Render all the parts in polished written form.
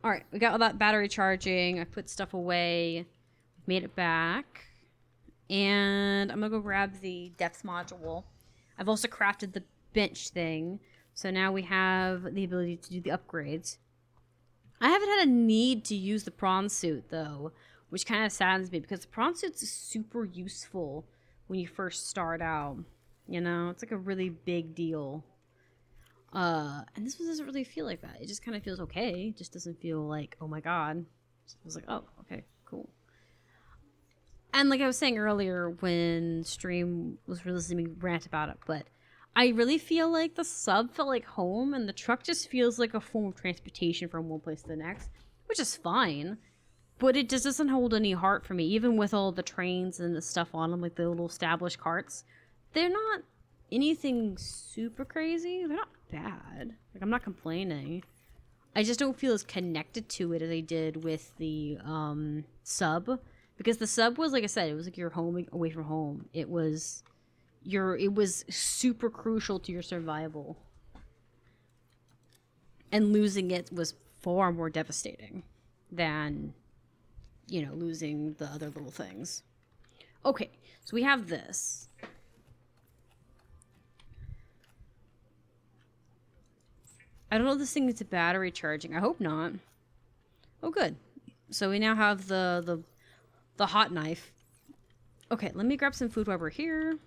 All right, we got all that battery charging. I put stuff away, made it back, and I'm gonna go grab the depth module. I've also crafted the bench thing, so now we have the ability to do the upgrades. I haven't had a need to use the prawn suit though, which kind of saddens me because the prawn suit's super useful when you first start out. You know, it's like a really big deal. And this one doesn't really feel like that. It just kind of feels okay. It just doesn't feel like, oh my god. It was like, oh, okay, cool. And like I was saying earlier when stream was releasing me rant about it, but I really feel like the sub felt like home and the truck just feels like a form of transportation from one place to the next, which is fine. But it just doesn't hold any heart for me, even with all the trains and the stuff on them, like the little established carts. They're not anything super crazy. They're not bad. Like, I'm not complaining. I just don't feel as connected to it as I did with the sub. Because the sub was, like I said, it was like your home away from home. It was super crucial to your survival. And losing it was far more devastating than, you know, losing the other little things. Okay, so we have this. I don't know if this thing needs a battery charging. I hope not. Oh, good. So we now have the hot knife. Okay, let me grab some food while we're here.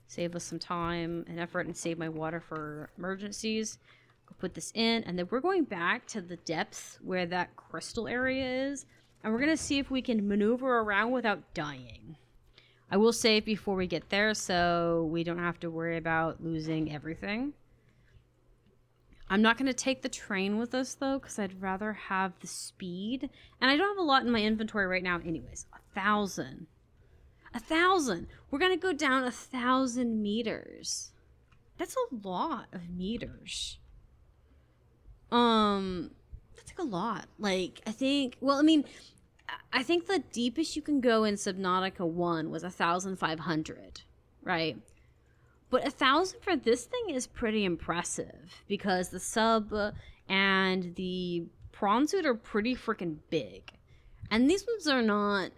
Save us some time and effort and save my water for emergencies. Go put this in, and then we're going back to the depths where that crystal area is, and we're gonna see if we can maneuver around without dying. I will save before we get there so we don't have to worry about losing everything. I'm not going to take the train with us, though, because I'd rather have the speed. And I don't have a lot in my inventory right now anyways. 1,000. 1,000! We're going to go down 1,000 meters. That's a lot of meters. That's like a lot. Like, I think... Well, I mean, I think the deepest you can go in Subnautica 1 was 1,500, right? But 1,000 for this thing is pretty impressive because the sub and the prawn suit are pretty freaking big. And these ones are not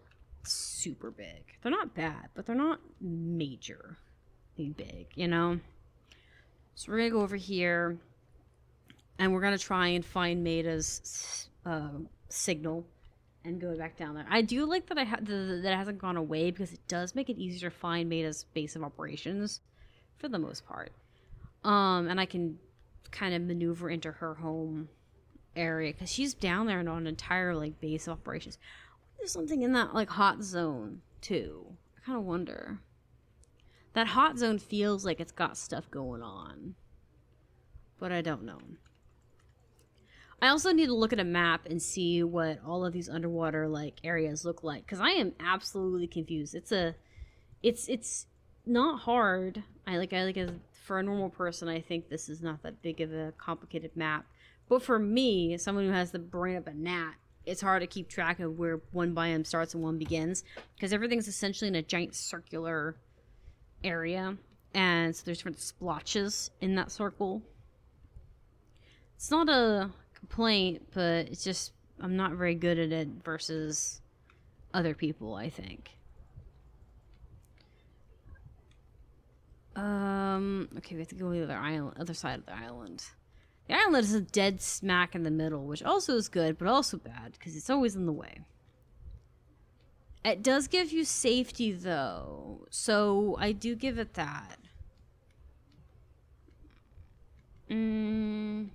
super big. They're not bad, but they're not majorly big, you know? So we're going to go over here and we're going to try and find Maida's signal and go back down there. I do like that that it hasn't gone away because it does make it easier to find Maida's base of operations. For the most part. And I can kind of maneuver into her home area because she's down there on an entire like base of operations. There's something in that like hot zone too. I kind of wonder. That hot zone feels like it's got stuff going on, but I don't know. I also need to look at a map and see what all of these underwater like areas look like because I am absolutely confused. It's not hard. For a normal person, I think this is not that big of a complicated map. But for me, someone who has the brain of a gnat, it's hard to keep track of where one biome starts and one begins because everything's essentially in a giant circular area, and so there's different splotches in that circle. It's not a complaint, but it's just I'm not very good at it versus other people, I think. Okay, we have to go to the other side of the island. The island is a dead smack in the middle, which also is good, but also bad, because it's always in the way. It does give you safety, though, so I do give it that. And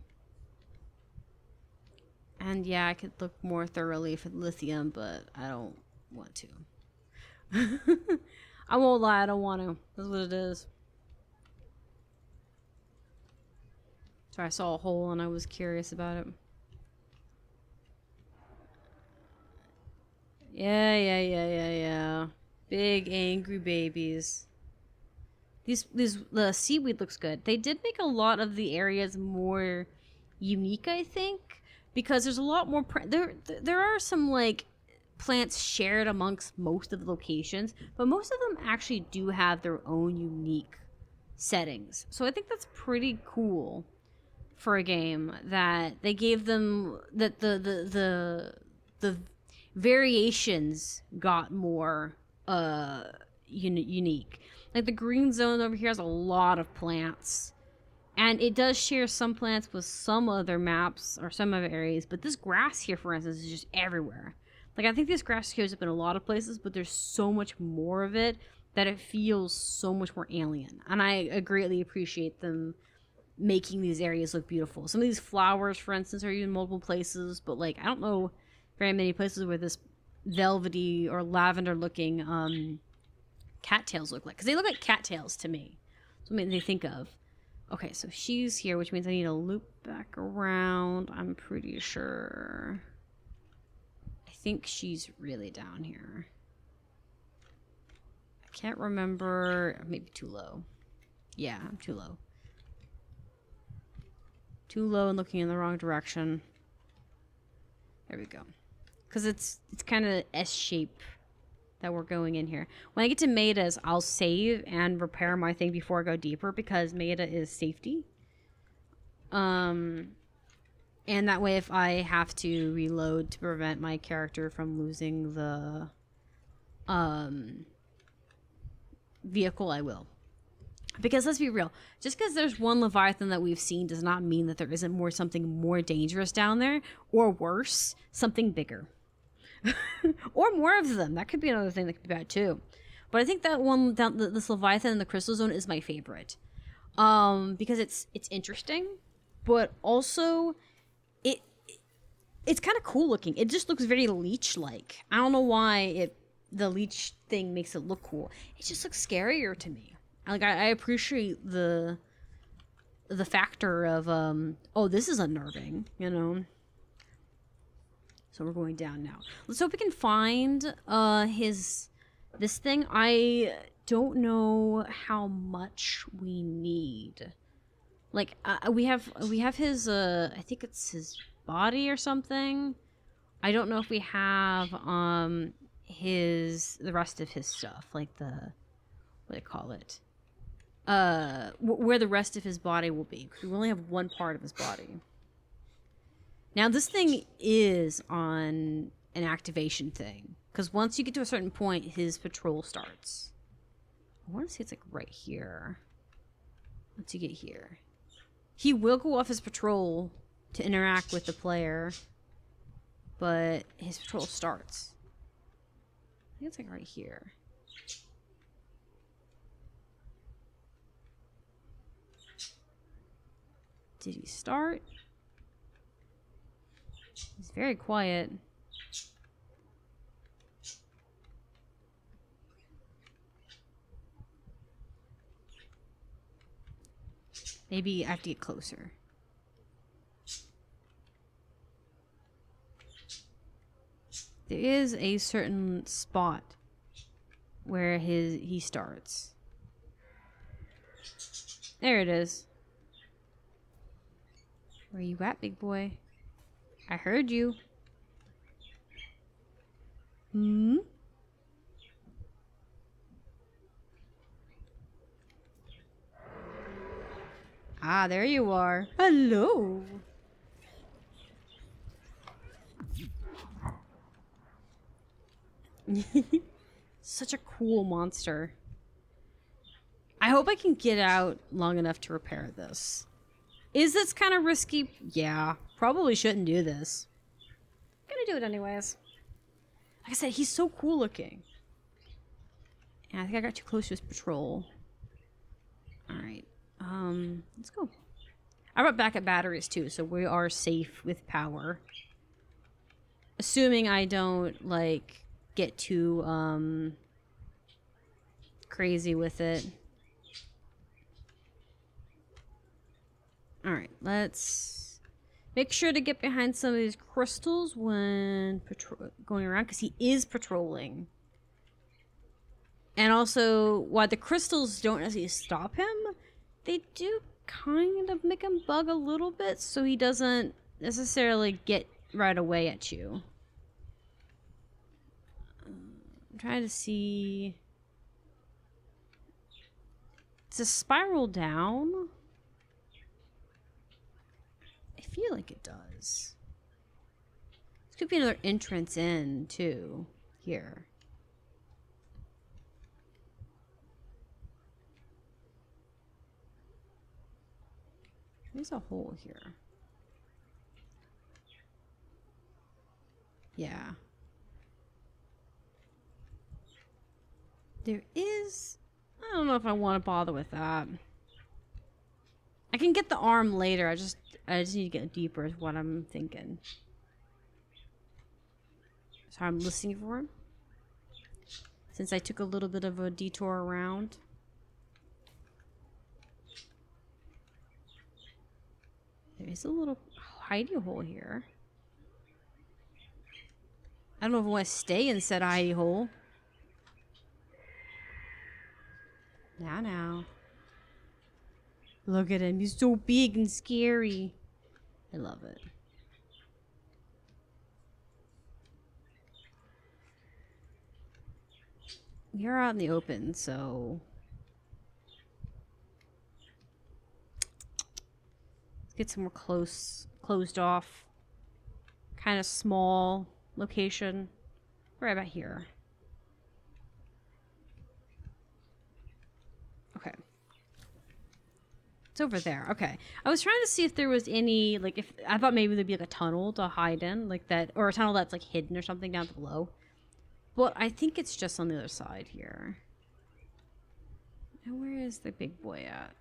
yeah, I could look more thoroughly for lithium, but I don't want to. I won't lie, I don't want to. That's what it is. So I saw a hole and I was curious about it. Yeah. Big angry babies. The seaweed looks good. They did make a lot of the areas more unique, I think, because there's a lot more there are some like plants shared amongst most of the locations, but most of them actually do have their own unique settings. So I think that's pretty cool for a game that they gave them that the variations got more unique. Like the green zone over here has a lot of plants, and it does share some plants with some other maps or some other areas, but this grass here, for instance, is just everywhere. Like, I think this grass shows up in a lot of places, but there's so much more of it that it feels so much more alien. And I greatly appreciate them making these areas look beautiful. Some of these flowers, for instance, are in multiple places, but, like, I don't know very many places where this velvety or lavender looking cattails look like. Because they look like cattails to me. That's what they think of. Okay, so she's here, which means I need to loop back around. I'm pretty sure. I think she's really down here. I can't remember. Maybe too low. Yeah, I'm too low. Too low and looking in the wrong direction. There we go. Because it's kind of S-shape that we're going in here. When I get to Maida's, I'll save and repair my thing before I go deeper, because Maida is safety. And that way, if I have to reload to prevent my character from losing the vehicle, I will. Because let's be real, just because there's one Leviathan that we've seen does not mean that there isn't something more dangerous down there, or worse, something bigger. Or more of them. That could be another thing that could be bad too. But I think that one, this Leviathan in the Crystal Zone, is my favorite. Because it's interesting, but also it's kind of cool looking. It just looks very leech-like. I don't know why the leech thing makes it look cool. It just looks scarier to me. Like, I appreciate the factor of oh, this is unnerving, you know. So we're going down now. Let's hope we can find this thing. I don't know how much we need. Like, we have his I think it's his body or something. I don't know if we have the rest of his stuff, like the, what do they call it? Where the rest of his body will be, because we only have one part of his body. Now, this thing is on an activation thing, because once you get to a certain point, his patrol starts. I want to say it's like right here. Once you get here, he will go off his patrol to interact with the player, but his patrol starts. I think it's like right here. Did he start? He's very quiet. Maybe I have to get closer. There is a certain spot where he starts. There it is. Where you at, big boy? I heard you. Hmm? Ah, there you are. Hello. Such a cool monster. I hope I can get out long enough to repair this. Is this kind of risky? Yeah. Probably shouldn't do this. Gonna do it anyways. Like I said, he's so cool looking. And I think I got too close to his patrol. Alright. Let's go. I brought backup batteries too, so we are safe with power. Assuming I don't, like, get too, crazy with it. Alright, let's make sure to get behind some of these crystals when going around, because he is patrolling. And also, while the crystals don't necessarily stop him, they do kind of make him bug a little bit, so he doesn't necessarily get right away at you. I'm trying to see... It's a spiral down. I feel like it does. This could be another entrance in, too. Here. There's a hole here. Yeah. There is... I don't know if I want to bother with that. I can get the arm later. I just need to get deeper is what I'm thinking. So I'm listening for him. Since I took a little bit of a detour around. There is a little hidey hole here. I don't know if I want to stay in said hidey hole. Now. Look at him. He's so big and scary. I love it. We're out in the open, so... Let's get some more closed off. Kind of small location. Right about here. Okay. It's over there. Okay. I was trying to see if there was any, like, if I thought maybe there'd be like a tunnel to hide in, like that, or a tunnel that's like hidden or something down below. But I think it's just on the other side here. And where is the big boy at?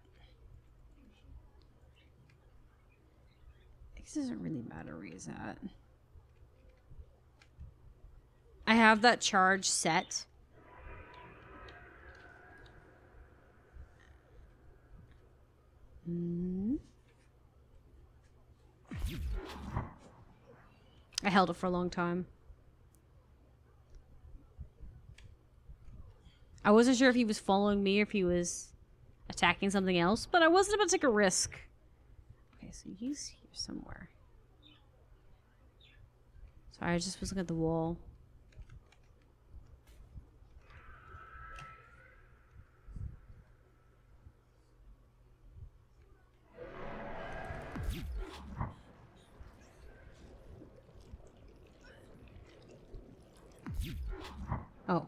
I guess it doesn't really matter where he's at. I have that charge set. I held it for a long time. I wasn't sure if he was following me or if he was attacking something else, but I wasn't about to take a risk. Okay, so he's here somewhere. Sorry, I just was looking at the wall. Oh.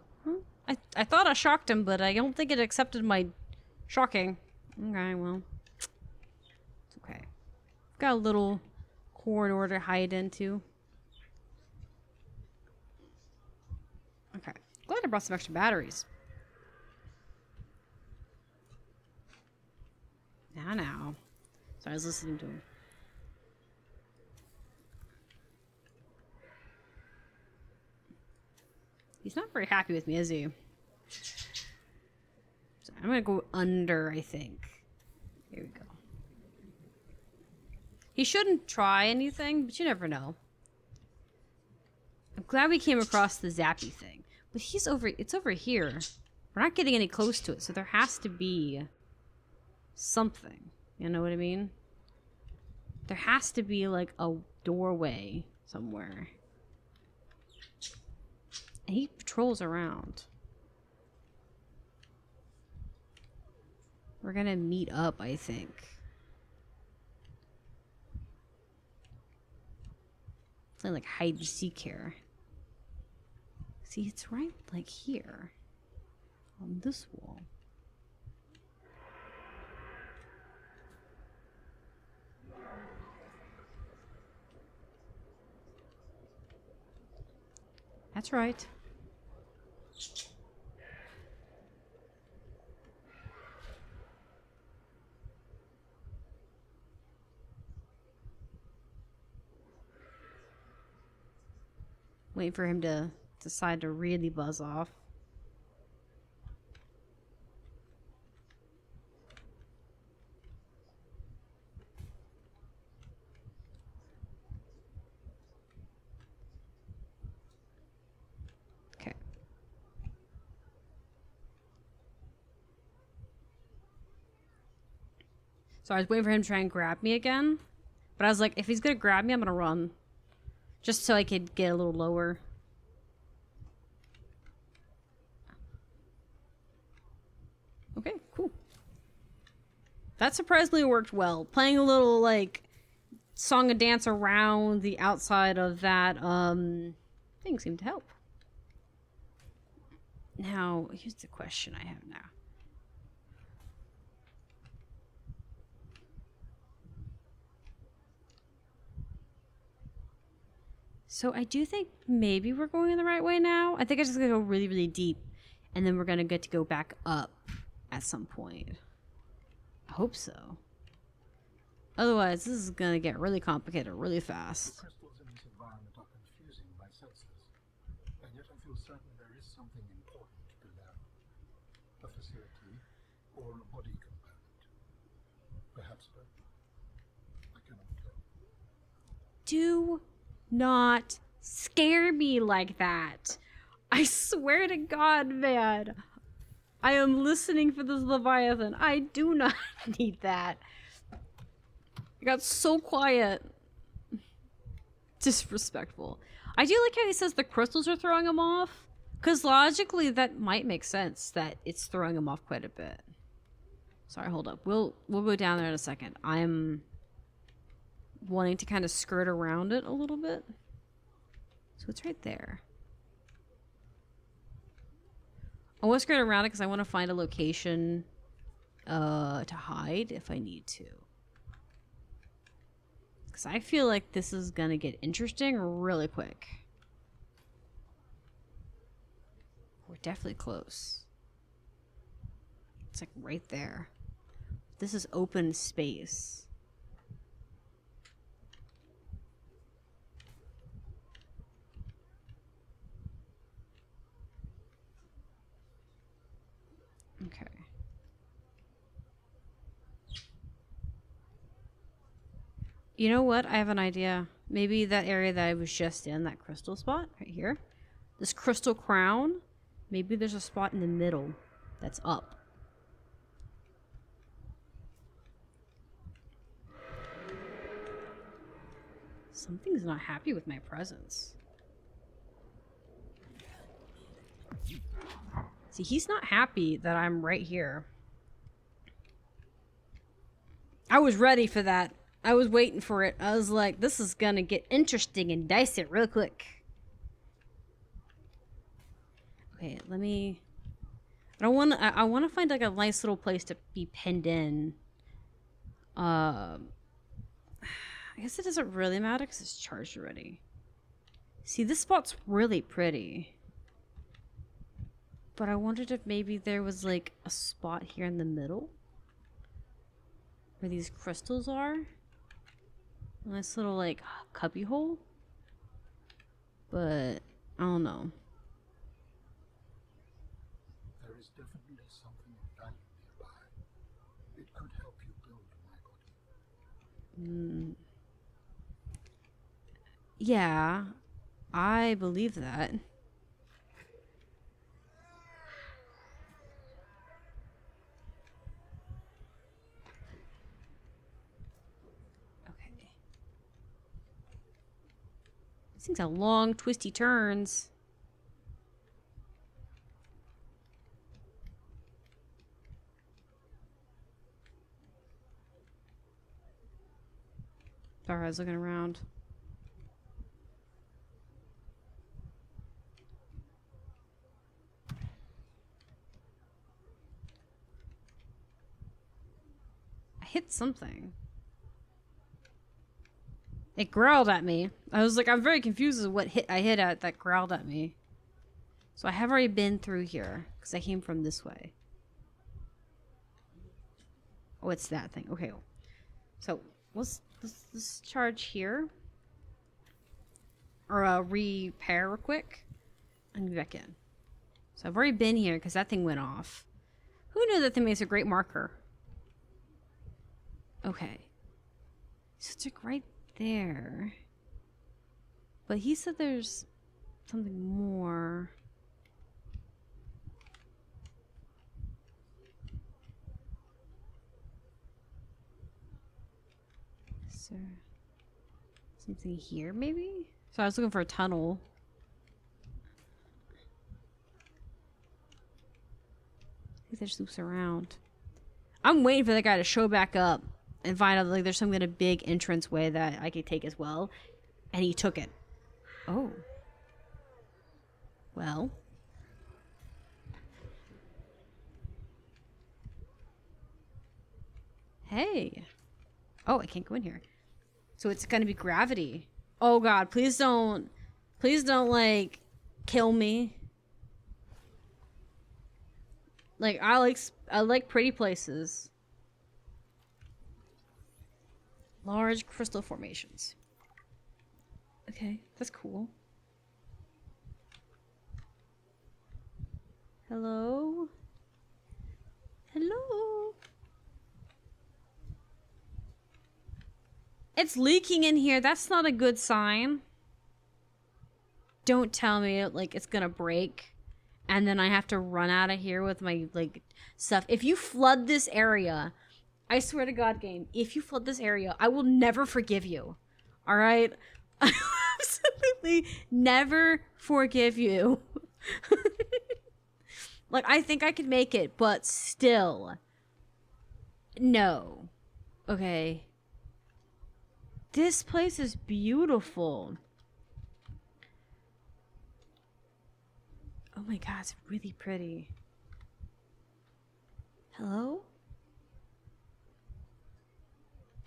I thought I shocked him, but I don't think it accepted my shocking. Okay, well. It's okay. Got a little corridor to hide into. Okay. Glad I brought some extra batteries. Now. Sorry, I was listening to him. He's not very happy with me, is he? So I'm gonna go under, I think. Here we go. He shouldn't try anything, but you never know. I'm glad we came across the zappy thing. But it's over here. We're not getting any close to it, so there has to be something. You know what I mean? There has to be like a doorway somewhere. And he patrols around. We're gonna meet up, I think. Playing like hide and seek here. See, it's right like here. On this wall. That's right. Wait for him to decide to really buzz off. Okay. So I was waiting for him to try and grab me again. But I was like, if he's gonna grab me, I'm gonna run. Just so I could get a little lower. Okay, cool. That surprisingly worked well. Playing a little, like, song and dance around the outside of that thing seemed to help. Now, here's the question I have now. So I do think maybe we're going in the right way now. I think I just gotta go really, really deep, and then we're gonna get to go back up at some point. I hope so. Otherwise, this is gonna get really complicated really fast. The crystals in this environment are confusing my senses, and yet I feel certain there is something important to them. A facility or a body component. Perhaps both. I cannot tell. Do not scare me like that. I swear to God, man. I am listening for this Leviathan. I do not need that. I got so quiet. Disrespectful. I do like how he says the crystals are throwing him off. Because logically, that might make sense that it's throwing him off quite a bit. Sorry, hold up. We'll go down there in a second. I'm wanting to kind of skirt around it a little bit. So it's right there. I want to skirt around it because I want to find a location to hide if I need to. Because I feel like this is going to get interesting really quick. We're definitely close. It's like right there. This is open space. Okay. You know what? I have an idea. Maybe that area that I was just in, that crystal spot right here. This crystal crown. Maybe there's a spot in the middle that's up. Something's not happy with my presence. See, he's not happy that I'm right here. I was ready for that. I was waiting for it. I was like, this is gonna get interesting and dicey real quick. Okay, let me... I want to find like a nice little place to be pinned in. I guess it doesn't really matter because it's charged already. See, this spot's really pretty. But I wondered if maybe there was like a spot here in the middle where these crystals are. A nice little like cubby hole. But I don't know. There is definitely something of value nearby. It could help you build my body. Yeah, I believe that. Okay. These things have long, twisty turns. Sorry, I was looking around. I hit something. It growled at me. I was like, I'm very confused as to what hit I hit at that growled at me. So I have already been through here because I came from this way. Oh, it's that thing. Okay. So let's charge here. Or repair real quick. And be back in. So I've already been here because that thing went off. Who knew that thing makes a great marker? Okay. So it's like right there. But he said there's something more. Is there something here maybe? So I was looking for a tunnel. I think that just loops around. I'm waiting for that guy to show back up. and find out like there's some kind of big entrance way that I could take as well. And he took it. Oh. Well. Hey. Oh, I can't go in here. So it's gonna be gravity. Oh god, please don't like kill me. Like I like pretty places. Large crystal formations. Okay, that's cool. Hello? Hello? It's leaking in here. That's not a good sign. Don't tell me like it's gonna break and then I have to run out of here with my like stuff. If you flood this area, I swear to God, game, if you flood this area, I will never forgive you. All right? I will absolutely never forgive you. Like, I think I could make it, but still. No. Okay. This place is beautiful. Oh my god, it's really pretty. Hello?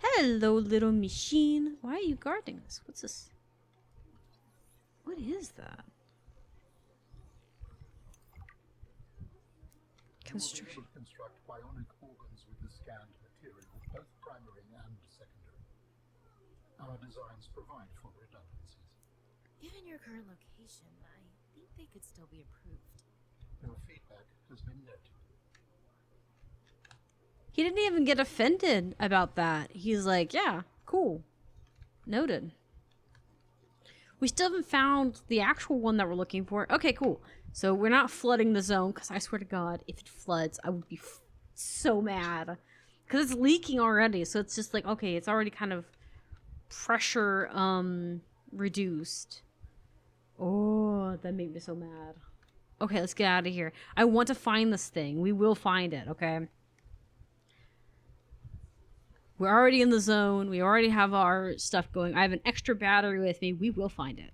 Hello, little machine. Why are you guarding us? What's this? What is that? Construct bionic organs with the scanned material, both primary and secondary. Our designs provide for redundancies. Given your current location, I think they could still be improved. Your feedback has been noted. He didn't even get offended about that. He's like, yeah, cool. Noted. We still haven't found the actual one that we're looking for. Okay, cool. So we're not flooding the zone, because I swear to God, if it floods, I would be so mad. Because it's leaking already, so it's just like, okay, it's already kind of pressure reduced. Oh, that made me so mad. Okay, let's get out of here. I want to find this thing. We will find it, okay? We're already in the zone. We already have our stuff going. I have an extra battery with me. We will find it.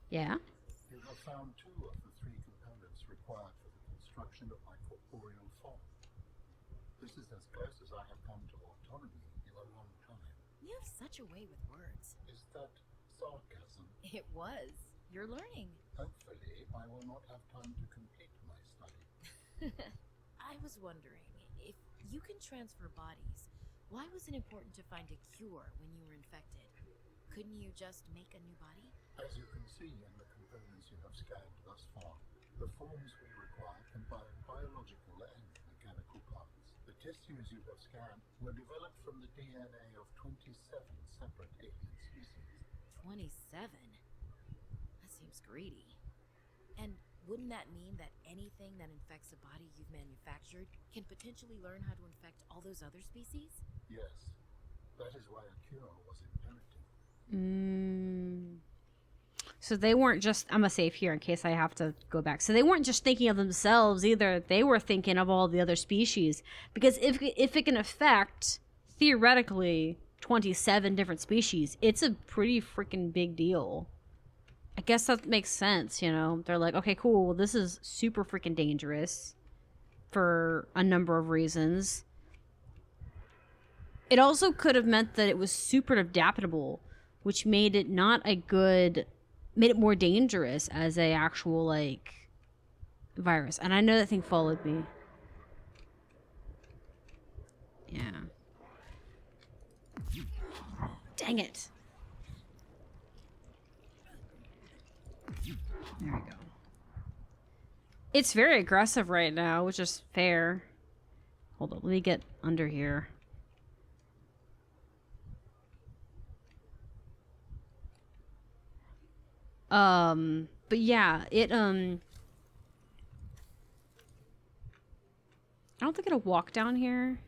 Yeah? You have found 2 of the 3 components required for the construction of my corporeal form. This is as close as I have come to autonomy in a long time. You have such a way with words. Is that sarcasm? It was. You're learning. Hopefully, I will not have time to complete my study. I was wondering, if you can transfer bodies, why was it important to find a cure when you were infected? Couldn't you just make a new body? As you can see in the components you have scanned thus far, the forms we require combine biological and mechanical parts. The tissues you have scanned were developed from the DNA of 27 separate alien species. 27? That seems greedy. And wouldn't that mean that anything that infects a body you've manufactured can potentially learn how to infect all those other species? Yes, that is why a cure was imperative. So they weren't just, I'm gonna save here in case I have to go back. So they weren't just thinking of themselves either. They were thinking of all the other species. Because if it can affect, theoretically, 27 different species, it's a pretty freaking big deal. I guess that makes sense, you know? They're like, okay, cool, well, this is super freaking dangerous for a number of reasons. It also could have meant that it was super adaptable, which made it made it more dangerous as a actual, like, virus. And I know that thing followed me. Yeah. Dang it. There we go. It's very aggressive right now, which is fair. Hold on, let me get under here. But yeah, I don't think it'll walk down here.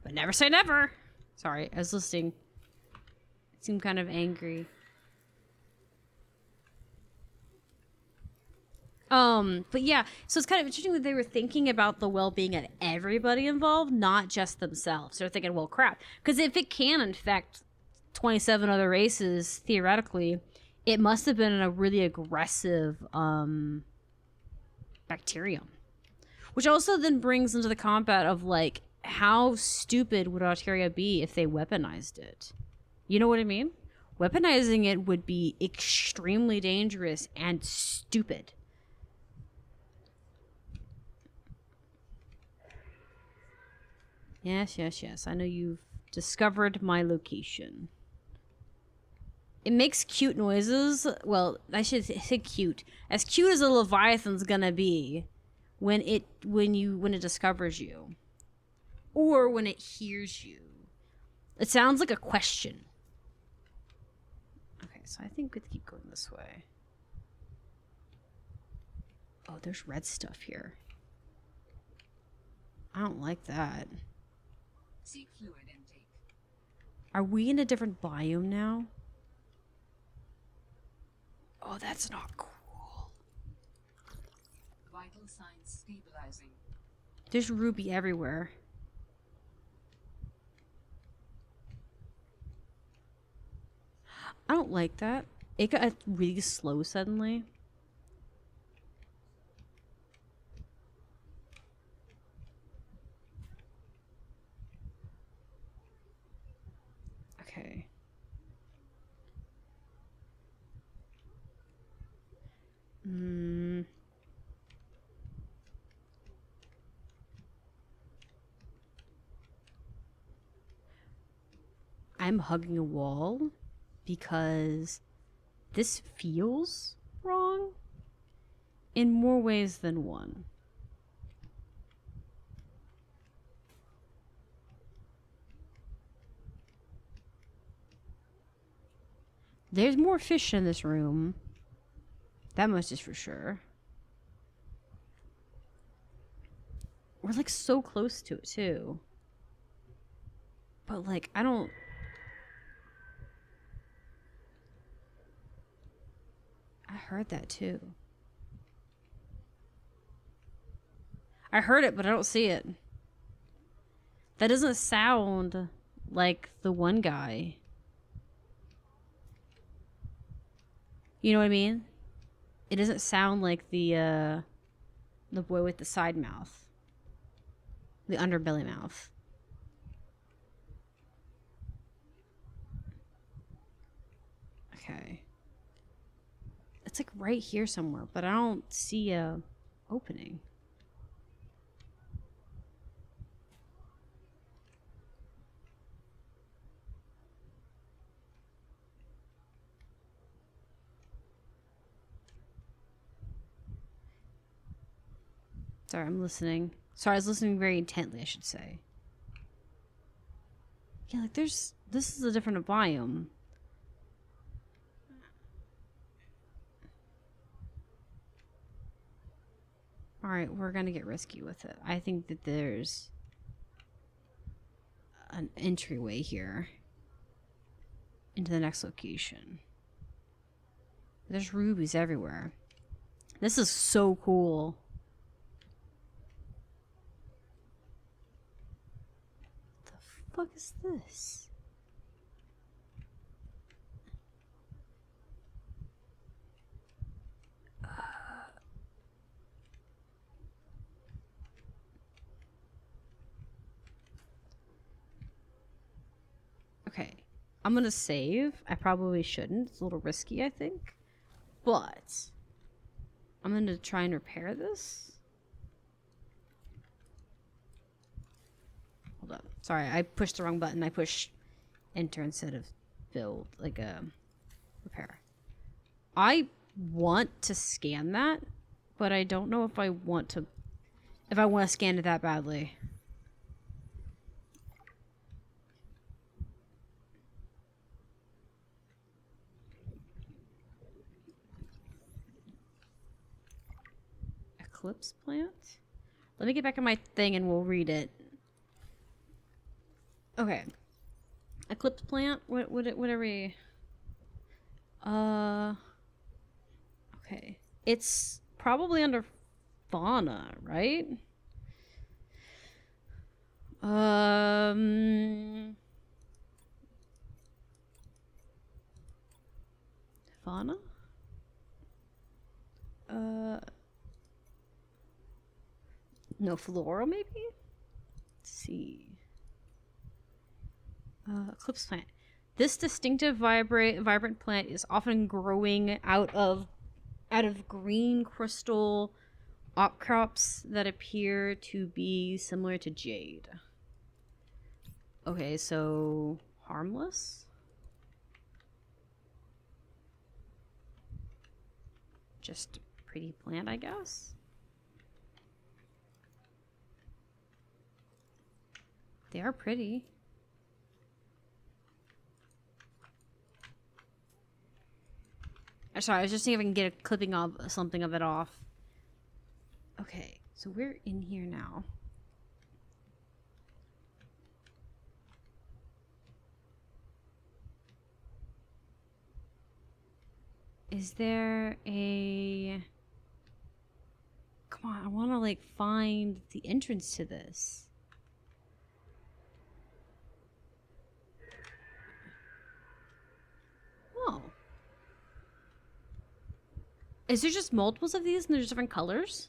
But never say never. Sorry, I was listening. It seemed kind of angry. But yeah, so it's kind of interesting that they were thinking about the well-being of everybody involved, not just themselves. They're thinking, well, crap, because if it can infect 27 other races, theoretically, it must have been a really aggressive bacterium. Which also then brings into the combat of, like, how stupid would bacteria be if they weaponized it? You know what I mean? Weaponizing it would be extremely dangerous and stupid. Yes, yes, yes. I know you've discovered my location. It makes cute noises. Well, I should say cute. As cute as a Leviathan's gonna be when it discovers you. Or when it hears you. It sounds like a question. Okay, so I think we keep going this way. Oh, there's red stuff here. I don't like that. Seek fluid intake. Are we in a different biome now? Oh, that's not cool. Vital signs stabilizing. There's ruby everywhere. I don't like that. It got really slow suddenly. Okay. I'm hugging a wall because this feels wrong in more ways than one. There's more fish in this room. That much is for sure. We're like so close to it too. But like, I heard that too. I heard it, but I don't see it. That doesn't sound like the one guy. You know what I mean? It doesn't sound like the boy with the side mouth. The underbelly mouth. Okay. It's like right here somewhere, but I don't see a opening. Sorry, I'm listening. Sorry, I was listening very intently, I should say. Yeah, like this is a different biome. Alright, we're gonna get risky with it. I think that there's an entryway here into the next location. There's rubies everywhere. This is so cool. The fuck is this? Okay, I'm gonna save. I probably shouldn't. It's a little risky, I think. But I'm gonna try and repair this. Hold up. Sorry, I pushed the wrong button. I pushed enter instead of build, like repair. I want to scan that, but I don't know if I want to scan it that badly. Eclipse plant? Let me get back on my thing and we'll read it. Okay. Eclipse plant? Whatever. Okay. It's probably under fauna, right? Fauna? No, flora maybe? Let's see. Eclipse plant. This distinctive vibrant plant is often growing out of green crystal outcrops that appear to be similar to jade. Okay, so harmless? Just a pretty plant, I guess. They are pretty. Sorry, I was just seeing if I can get a clipping of something of it off. Okay, so we're in here now. Is there a... Come on, I want to like find the entrance to this. Oh. Is there just multiples of these and there's different colors?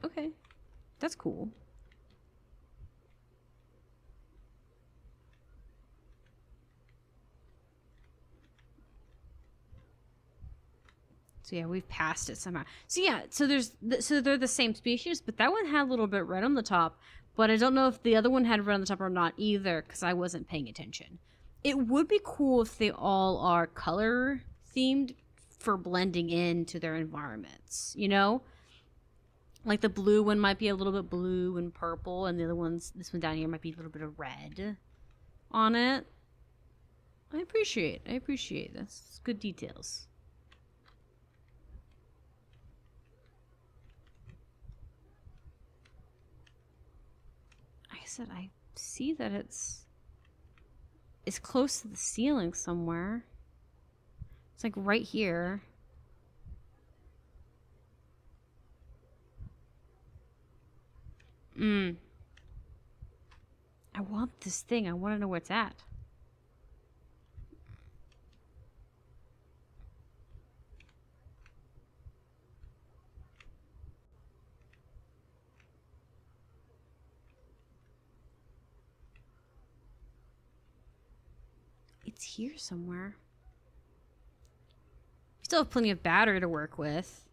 Okay. That's cool. So yeah, we've passed it somehow. So yeah, so they're the same species, but that one had a little bit red on the top, but I don't know if the other one had red on the top or not either because I wasn't paying attention. It would be cool if they all are color themed for blending into their environments, you know? Like the blue one might be a little bit blue and purple, and the other ones, this one down here might be a little bit of red on it. I appreciate this. It's good details. Like I said, I see that it's close to the ceiling somewhere. It's like right here. I want this thing. I want to know where it's at. It's here somewhere. We still have plenty of battery to work with.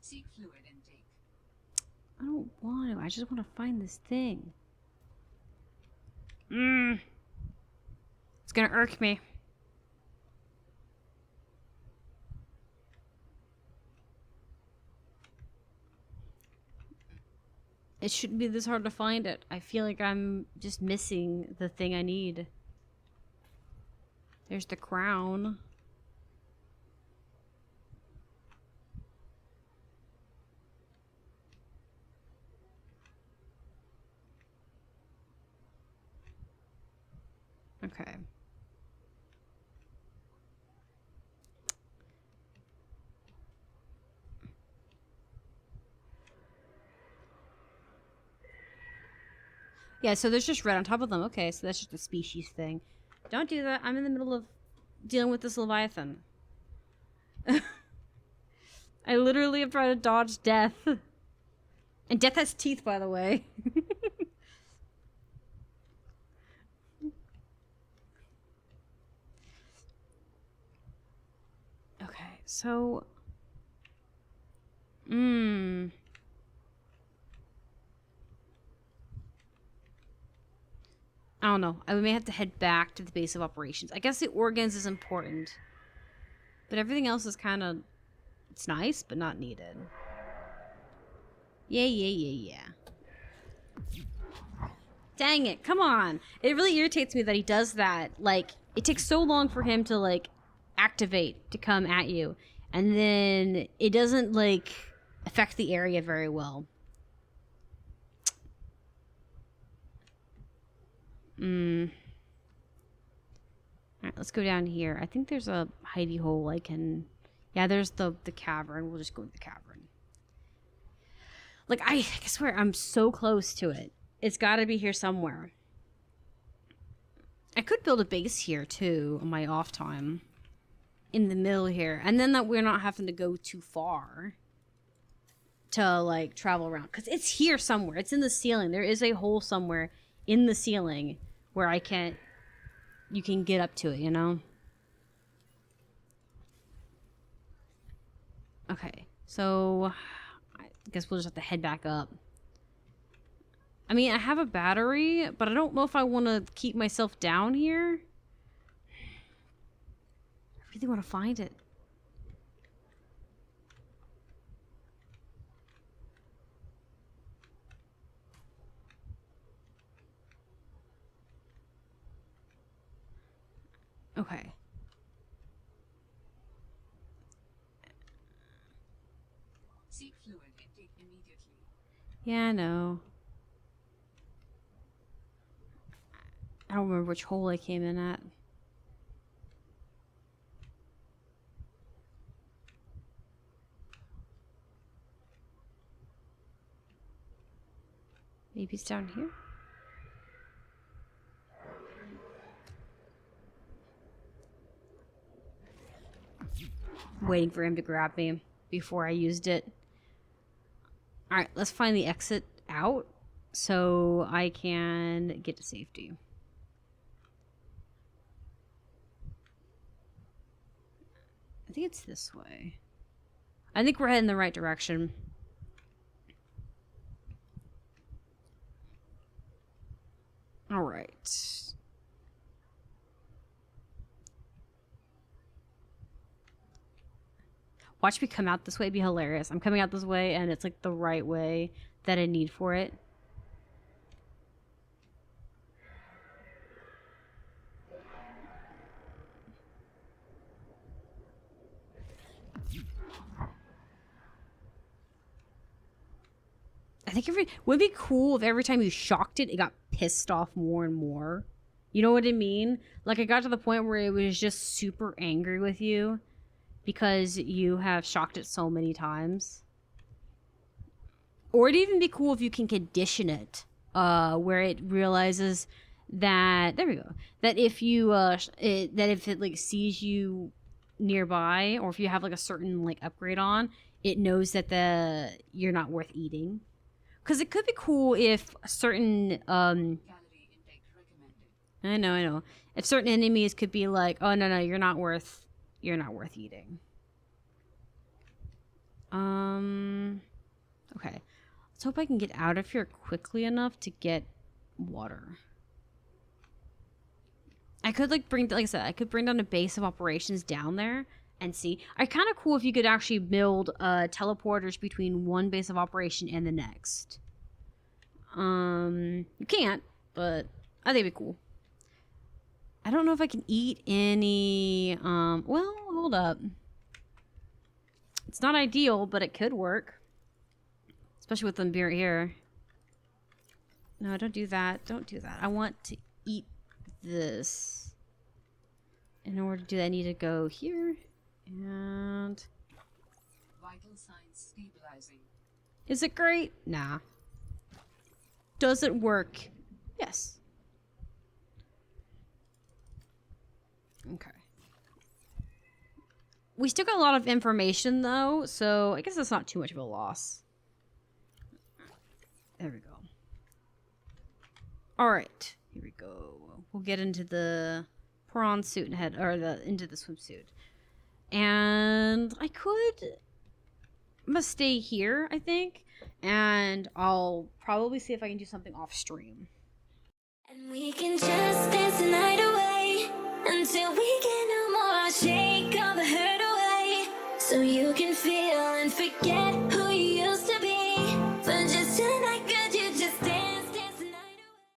Seek fluid intake. I don't want to. I just want to find this thing. It's gonna irk me. It shouldn't be this hard to find it. I feel like I'm just missing the thing I need. There's the crown. Okay. Yeah, so there's just red on top of them. Okay, so that's just a species thing. Don't do that. I'm in the middle of dealing with this Leviathan. I literally have tried to dodge death. And death has teeth, by the way. Okay, so... I don't know. I may have to head back to the base of operations. I guess the organs is important. But everything else is kind of... It's nice, but not needed. Yeah. Dang it, come on. It really irritates me that he does that. Like, it takes so long for him to, like, activate to come at you. And then it doesn't, like, affect the area very well. Alright, let's go down here. I think there's a hidey hole I can... Yeah, there's the cavern. We'll just go to the cavern. Like, I swear, I'm so close to it. It's gotta be here somewhere. I could build a base here, too, on my off time. In the middle here. And then that we're not having to go too far to, like, travel around. Because it's here somewhere. It's in the ceiling. There is a hole somewhere in the ceiling where I can't... You can get up to it, you know? Okay. So, I guess we'll just have to head back up. I mean, I have a battery, but I don't know if I want to keep myself down here. I really want to find it. Okay. Seek fluid intake immediately. Yeah, I know. I don't remember which hole I came in at. Maybe it's down here? Waiting for him to grab me before I used it. Alright, let's find the exit out so I can get to safety. I think it's this way. I think we're heading the right direction. Alright. Watch me come out this way. It'd be hilarious. I'm coming out this way and it's like the right way that I need for it. I think would be cool if every time you shocked it, it got pissed off more and more. You know what I mean? Like, I got to the point where it was just super angry with you because you have shocked it so many times. Or it'd even be cool if you can condition it, where it realizes that, there we go, that if you, that if it, like, sees you nearby, or if you have, like, a certain, like, upgrade on, it knows that you're not worth eating. Because it could be cool if certain, Calorie intake recommended. I know. If certain enemies could be like, oh, no, you're not worth eating. Okay. Let's hope I can get out of here quickly enough to get water. I could, like I said, I could bring down a base of operations down there and see. It's kind of cool if you could actually build teleporters between one base of operation and the next. You can't, but I think it'd be cool. I don't know if I can eat any, well, hold up. It's not ideal, but it could work. Especially with them beer here. No, don't do that. Don't do that. I want to eat this. In order to do that, I need to go here. And... Vital signs stabilizing. Is it great? Nah. Does it work? Yes. Okay. We still got a lot of information, though, so I guess that's not too much of a loss. There we go. Alright. Here we go. We'll get into the prawn suit and head, or into the swimsuit. And I'm gonna stay here, I think. And I'll probably see if I can do something off stream. And we can just dance the night away until we get no more. I'll shake all the hurt away so you can feel and forget who